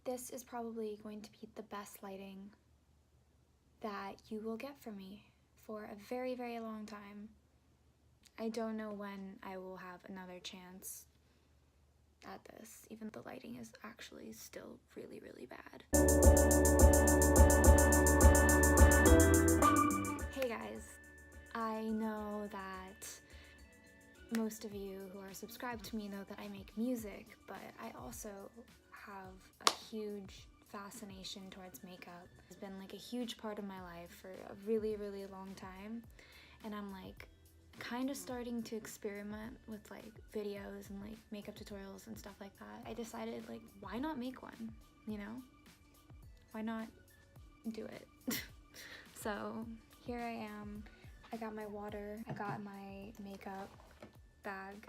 This is probably going to be the best lighting that you will get from me for a very, very long time. I don't know when I will have another chance at this, even though the lighting is actually still really, really bad. Hey guys, I know that most of you who are subscribed to me know that I make music, but I also have a huge fascination towards makeup. It's been like a huge part of my life for a really, really long time, and I'm like kind of starting to experiment with like videos and like makeup tutorials and stuff like that. I decided, like, why not make one, you know? Why not do it? So here I am. I got my water, I got my makeup bag.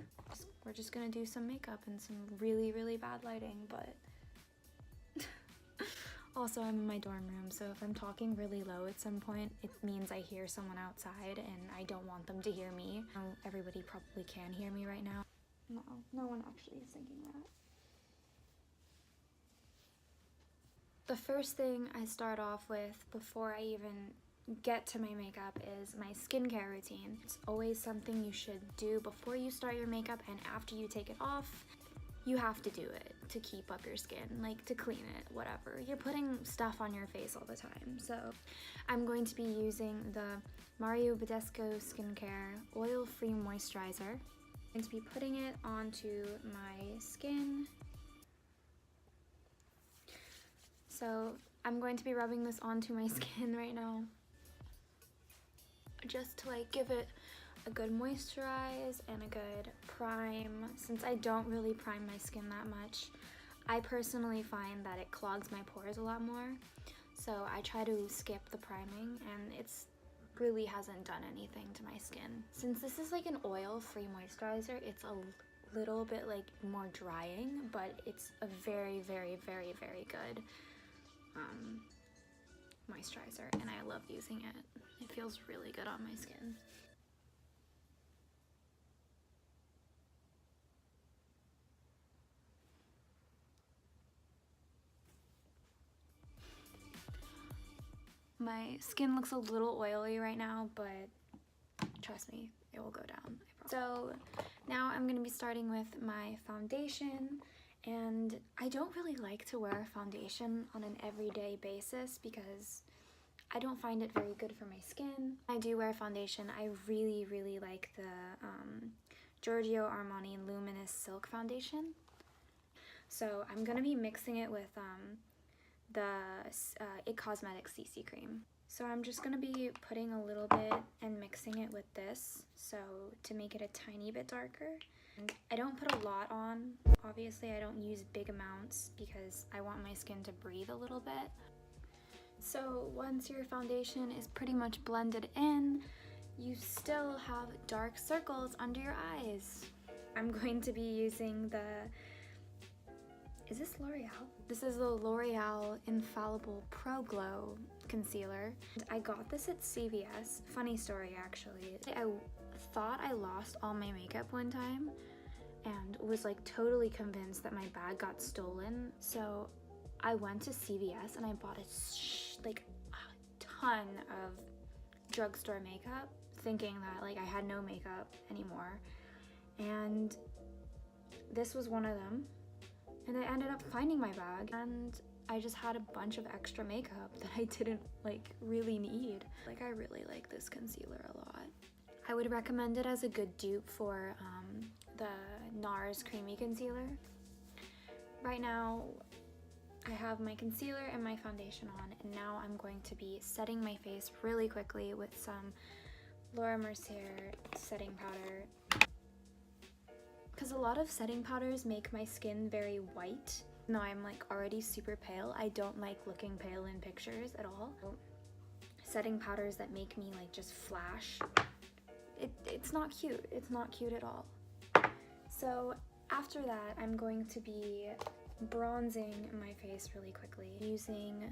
We're just gonna do some makeup in some really, really bad lighting, but also I'm in my dorm room, so if I'm talking really low at some point, it means I hear someone outside and I don't want them to hear me. Everybody probably can hear me right now. No one actually is thinking that. The first thing I start off with before I even get to my makeup is my skincare routine. It's always something you should do before you start your makeup and after you take it off. You have to do it to keep up your skin, like to clean it, whatever. You're putting stuff on your face all the time. So I'm going to be using the Mario Badescu Skincare Oil-Free Moisturizer. I'm going to be putting it onto my skin. So I'm going to be rubbing this onto my skin right now, just to like give it a good moisturize and a good prime. Since I don't really prime my skin that much, I personally find that it clogs my pores a lot more. So I try to skip the priming, and it's really hasn't done anything to my skin. Since this is like an oil-free moisturizer, it's a little bit like more drying, but it's a very, very, very, very good moisturizer, and I love using it. It feels really good on my skin. My skin looks a little oily right now, but trust me, it will go down. So now I'm going to be starting with my foundation, and I don't really like to wear foundation on an everyday basis because I don't find it very good for my skin. I do wear foundation. I really, really like the Giorgio Armani Luminous Silk Foundation. So I'm going to be mixing it with the It Cosmetics CC Cream. So I'm just going to be putting a little bit and mixing it with this, so to make it a tiny bit darker. And I don't put a lot on. Obviously I don't use big amounts because I want my skin to breathe a little bit. So once your foundation is pretty much blended in, you still have dark circles under your eyes. I'm going to be using the, is this L'Oreal? This is the L'Oreal Infallible Pro Glow Concealer. I got this at CVS. Funny story, actually. I thought I lost all my makeup one time and was like totally convinced that my bag got stolen. So I went to CVS and I bought a ton of drugstore makeup, thinking that like I had no makeup anymore. And this was one of them. And I ended up finding my bag, and I just had a bunch of extra makeup that I didn't like really need. Like, I really like this concealer a lot. I would recommend it as a good dupe for the NARS Creamy Concealer. Right now, I have my concealer and my foundation on, and now I'm going to be setting my face really quickly with some Laura Mercier setting powder. Because a lot of setting powders make my skin very white. No, I'm like already super pale. I don't like looking pale in pictures at all. Setting powders that make me like just flash, it's not cute. It's not cute at all. So after that, I'm going to be bronzing my face really quickly using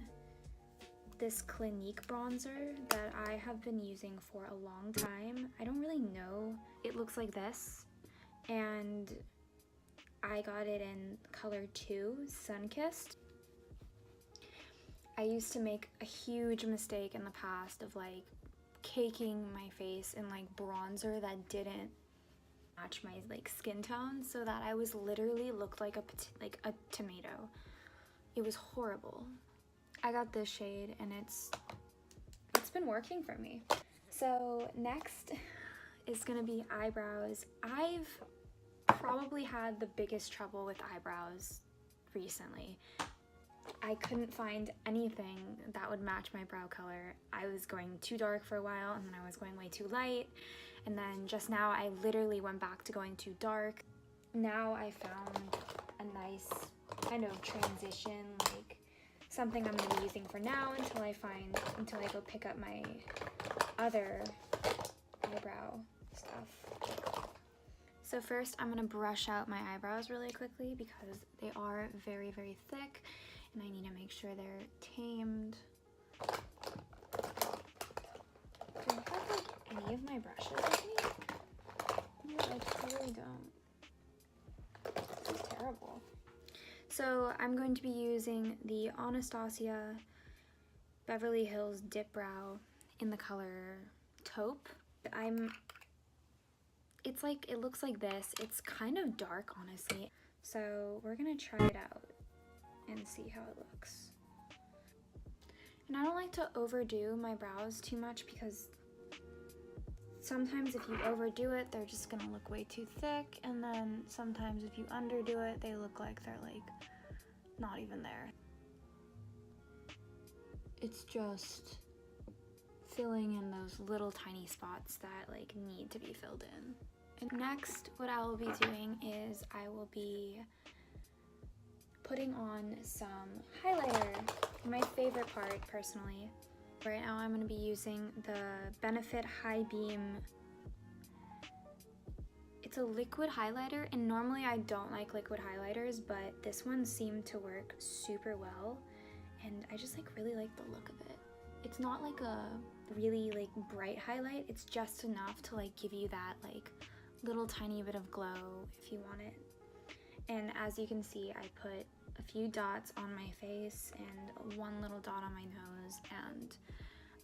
this Clinique Bronzer that I have been using for a long time. I don't really know. It looks like this. And I got it in color 2, Sunkissed. I used to make a huge mistake in the past of like caking my face in like bronzer that didn't match my like skin tone, so that I was literally looked like a tomato. It was horrible. I got this shade and it's been working for me. So next is gonna be eyebrows. I've probably had the biggest trouble with eyebrows recently. I couldn't find anything that would match my brow color. I was going too dark for a while, and then I was going way too light, and then just now I literally went back to going too dark. Now I found a nice kind of transition, like something I'm gonna be using for now until I go pick up my other eyebrow stuff. So first I'm gonna brush out my eyebrows really quickly because they are very, very thick and I need to make sure they're tamed. Do I have like any of my brushes with me? No, I totally don't. This is terrible. So I'm going to be using the Anastasia Beverly Hills Dip Brow in the color Taupe. It looks like this. It's kind of dark, honestly. So we're gonna try it out and see how it looks. And I don't like to overdo my brows too much because sometimes if you overdo it, they're just gonna look way too thick, and then sometimes if you underdo it, they look like they're like not even there. It's just filling in those little tiny spots that like need to be filled in. And next, what I will be doing is I will be putting on some highlighter, my favorite part personally. Right now I'm going to be using the Benefit High Beam. It's a liquid highlighter, and normally I don't like liquid highlighters, but this one seemed to work super well, and I just like really like the look of it. It's not like a really like bright highlight, it's just enough to like give you that like little tiny bit of glow if you want it. And as you can see, I put a few dots on my face and one little dot on my nose, and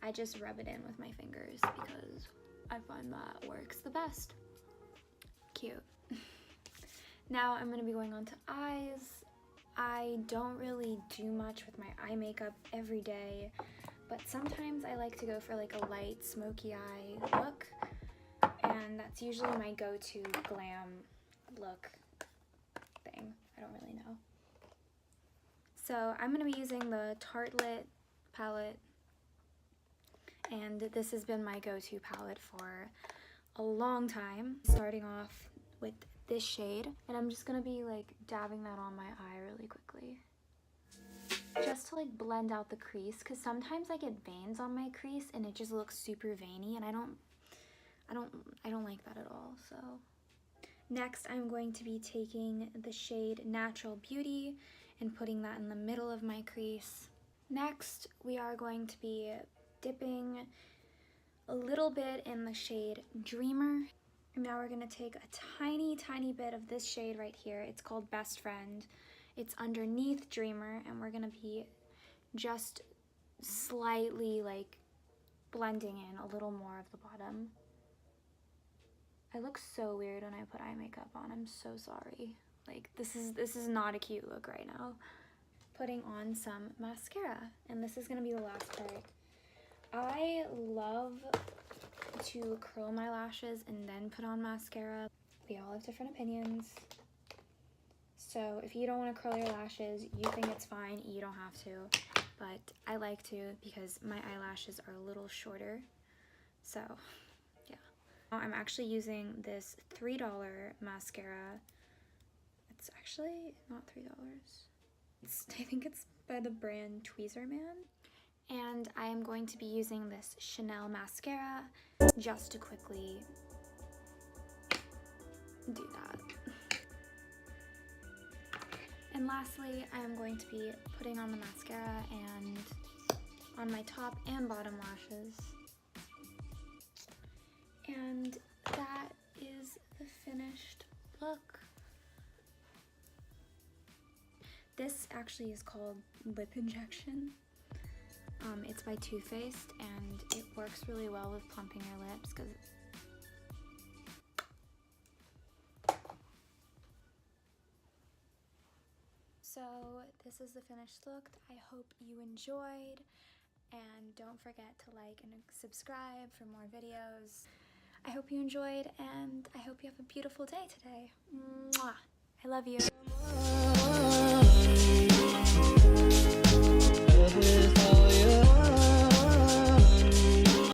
I just rub it in with my fingers because I find that works the best. Cute. Now I'm going to be going on to eyes. I don't really do much with my eye makeup every day, but sometimes I like to go for like a light smoky eye look, and that's usually my go-to glam look thing. I don't really know. So I'm going to be using the Tartlet Palette, and this has been my go-to palette for a long time. Starting off with this shade, and I'm just going to be like dabbing that on my eye really quickly, just to like blend out the crease, because sometimes I get veins on my crease and it just looks super veiny, and I don't like that at all. So next I'm going to be taking the shade Natural Beauty and putting that in the middle of my crease. Next we are going to be dipping a little bit in the shade Dreamer. And now we're going to take a tiny bit of this shade right here. It's called Best Friend. It's underneath Dreamer, and we're going to be just slightly like blending in a little more of the bottom. I look so weird when I put eye makeup on. I'm so sorry. Like this is not a cute look right now. Putting on some mascara, and this is going to be the last part. I love to curl my lashes and then put on mascara. We all have different opinions. So if you don't want to curl your lashes, you think it's fine, you don't have to. But I like to because my eyelashes are a little shorter. So yeah. Now I'm actually using this $3 mascara. It's actually not $3. I think it's by the brand Tweezerman. And I am going to be using this Chanel mascara just to quickly do that. And lastly, I am going to be putting on the mascara and on my top and bottom lashes. And that is the finished look. This actually is called lip injection. It's by Too Faced, and it works really well with plumping your lips because so this is the finished look. I hope you enjoyed, and don't forget to like and subscribe for more videos. I hope you enjoyed, and I hope you have a beautiful day today. Mwah! I love you.